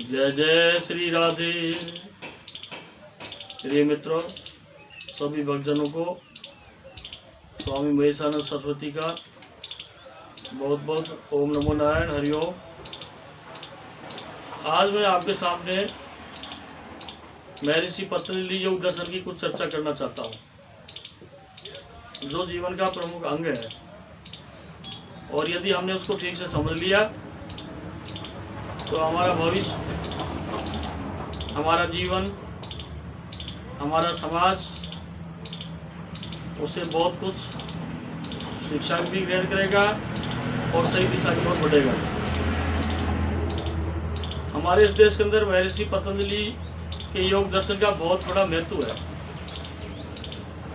जय जय श्री राधे। प्रिय मित्रों, सभी भक्तजनों को स्वामी महेशानंद सरस्वती का बहुत बहुत ओम नमो नारायण, हरिओम। आज मैं आपके सामने महर्षि पतंजलि योग दर्शन की कुछ चर्चा करना चाहता हूँ, जो जीवन का प्रमुख अंग है। और यदि हमने उसको ठीक से समझ लिया तो हमारा भविष्य, हमारा जीवन, हमारा समाज उससे बहुत कुछ शिक्षा भी ग्रहण करेगा और सही दिशा की ओर बढ़ेगा। हमारे इस देश के अंदर महर्षि पतंजलि के योग दर्शन का बहुत बड़ा महत्व है।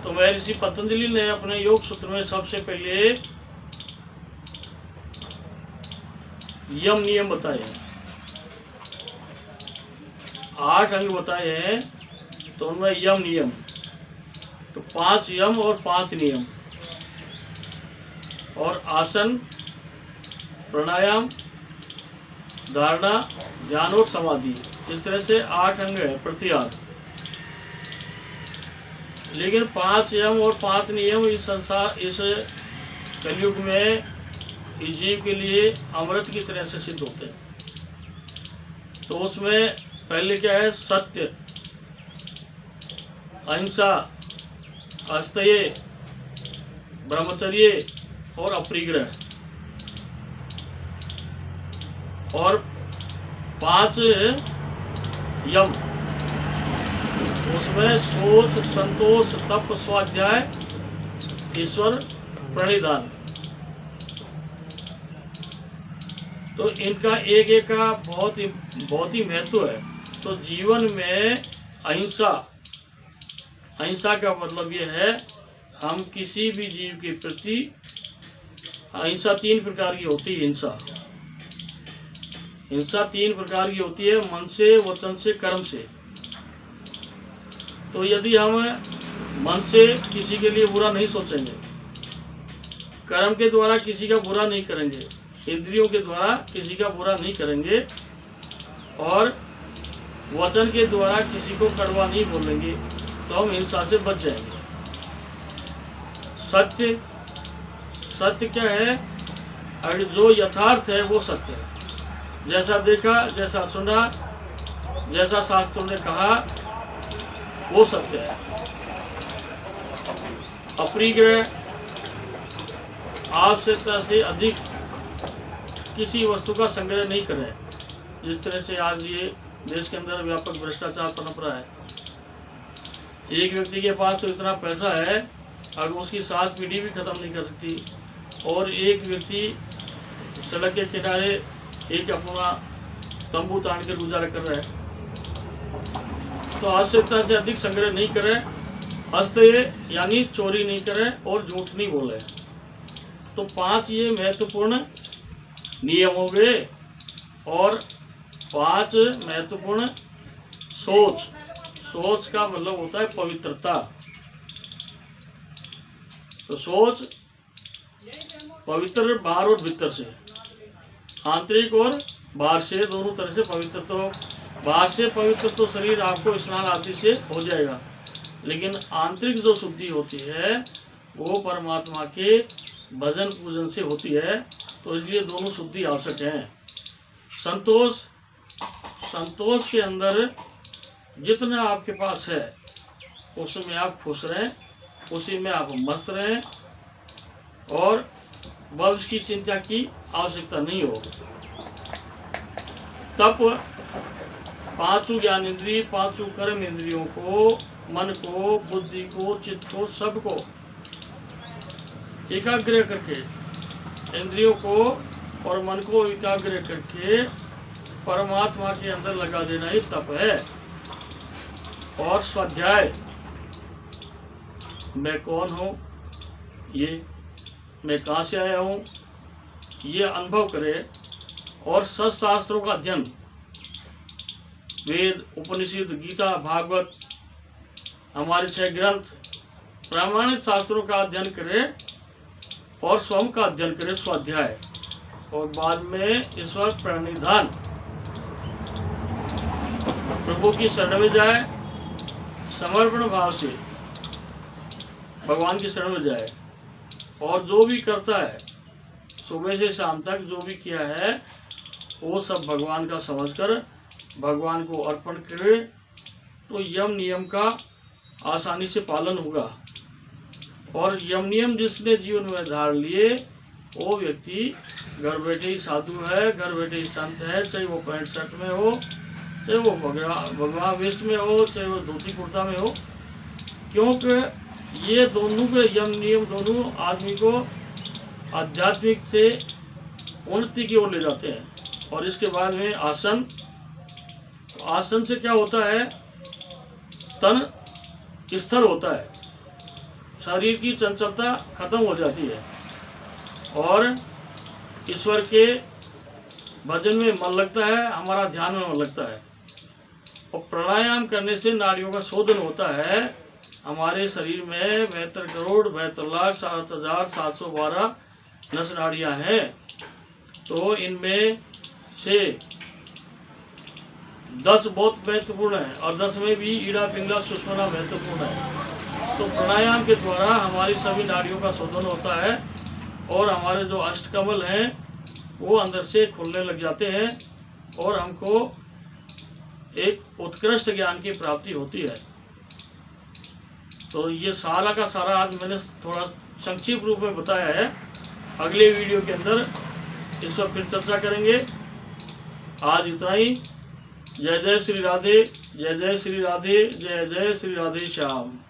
तो महर्षि पतंजलि ने अपने योग सूत्र में सबसे पहले यम नियम बताए हैं, 8 अंग बताए हैं। तो उनमें यम नियम, तो 5 यम और 5 नियम, और आसन, प्राणायाम, धारणा, ध्यान और समाधि, इस तरह से 8 अंग है प्रति अंग। लेकिन 5 यम और 5 नियम इस संसार, इस कलयुग में इस जीव के लिए अमृत की तरह से सिद्ध होते हैं। तो उसमें पहले क्या है? सत्य, अहिंसा, अस्तेय, ब्रह्मचर्य और अपरिग्रह। और 5 यम, उसमें शोच, संतोष, तप, स्वाध्याय, ईश्वर प्रणिधान। तो इनका एक एक का बहुत ही महत्व है। तो जीवन में अहिंसा, अहिंसा का मतलब ये है, हम किसी भी जीव के प्रति, अहिंसा 3 प्रकार की होती है। हिंसा 3 प्रकार की होती है, मन से, वचन से, कर्म से। तो यदि हम मन से किसी के लिए बुरा नहीं सोचेंगे, कर्म के द्वारा किसी का बुरा नहीं करेंगे, इंद्रियों के द्वारा किसी का बुरा नहीं करेंगे, और वचन के द्वारा किसी को कड़वा नहीं बोलेंगे, तो हम हिंसा से बच जाएंगे। सत्य, सत्य क्या है? अगर जो यथार्थ है वो सत्य है। जैसा देखा, जैसा सुना, जैसा शास्त्रों ने कहा, वो सत्य है। अपरिग्रह, आवश्यकता से अधिक किसी वस्तु का संग्रह नहीं करें। जिस तरह से आज ये देश के अंदर व्यापक भ्रष्टाचार पनप रहा है। एक व्यक्ति के पास तो इतना पैसा है, अगर उसकी 7 पीढ़ी भी खत्म नहीं कर सकती। और एक व्यक्ति सड़क के किनारे एक अपना तंबू तान कर गुजारा कर रहा है। तो आवश्यकता से अधिक संग्रह नहीं करें, अस्तेय यानी चोरी नहीं करें और झूठ नहीं बोले। तो 5 ये महत्वपूर्ण नियम हो गए। और 5 महत्वपूर्ण सोच, सोच का मतलब होता है पवित्रता। तो सोच पवित्र बाहर और भीतर से, आंतरिक और बाहर से, दोनों तरह से पवित्र। तो बाहर से पवित्र तो शरीर आपको स्नान आदि से हो जाएगा, लेकिन आंतरिक जो शुद्धि होती है वो परमात्मा के भजन पूजन से होती है। तो इसलिए दोनों शुद्धि आवश्यक है। संतोष, संतोष के अंदर जितना आपके पास है उसमें आप खुश रहें, उसी में आप मस्त रहें, और भविष्य की चिंता की आवश्यकता नहीं हो। तप, 5 ज्ञान इंद्रिय, 5 कर्म इंद्रियों को, मन को, बुद्धि को, चित्त को, सबको एकाग्र करके, इंद्रियों को और मन को एकाग्र करके परमात्मा के अंदर लगा देना ही तप है। और स्वाध्याय, मैं कौन हूँ, ये मैं कहाँ से आया हूँ, ये अनुभव करे। और शास्त्रों का अध्ययन, वेद, उपनिषद, गीता, भागवत, हमारे 6 ग्रंथ, प्रामाणिक शास्त्रों का अध्ययन करे और स्वयं का अध्ययन करे, स्वाध्याय। और बाद में ईश्वर प्रणिधान, प्रभु की शरण में जाए, समर्पण भाव से भगवान की शरण में जाए, और जो भी करता है सुबह से शाम तक जो भी किया है वो सब भगवान का समझकर भगवान को अर्पण करे, तो यम नियम का आसानी से पालन होगा। और यम नियम जिसने जीवन में धार लिए वो व्यक्ति घर बैठे ही साधु है, घर बैठे ही संत है, चाहे वो पैंट शर्ट में हो, चाहे वो भगवा वेश में हो, चाहे वो धोती कुर्ता में हो, क्योंकि ये दोनों के यम नियम दोनों आदमी को आध्यात्मिक से उन्नति की ओर ले जाते हैं। और इसके बाद में आसन, आसन से क्या होता है, तन स्थिर होता है, शरीर की चंचलता खत्म हो जाती है और ईश्वर के भजन में मन लगता है, हमारा ध्यान में मन लगता है। और प्राणायाम करने से नाड़ियों का शोधन होता है। हमारे शरीर में 72 करोड़ 72,07,712 नस नाड़ियाँ हैं, तो इनमें से 10 बहुत महत्वपूर्ण है और 10 में भी ईड़ा पिंगला सुषुम्ना महत्वपूर्ण है। तो प्राणायाम के द्वारा हमारी सभी नाड़ियों का शोधन होता है और हमारे जो अष्टकमल हैं वो अंदर से खुलने लग जाते हैं और हमको एक उत्कृष्ट ज्ञान की प्राप्ति होती है। तो ये सारा का सारा आज मैंने थोड़ा संक्षिप्त रूप में बताया है। अगले वीडियो के अंदर इस पर फिर चर्चा करेंगे। आज इतना ही। जय जय श्री राधे, जय जय श्री राधे, जय जय श्री राधे श्याम।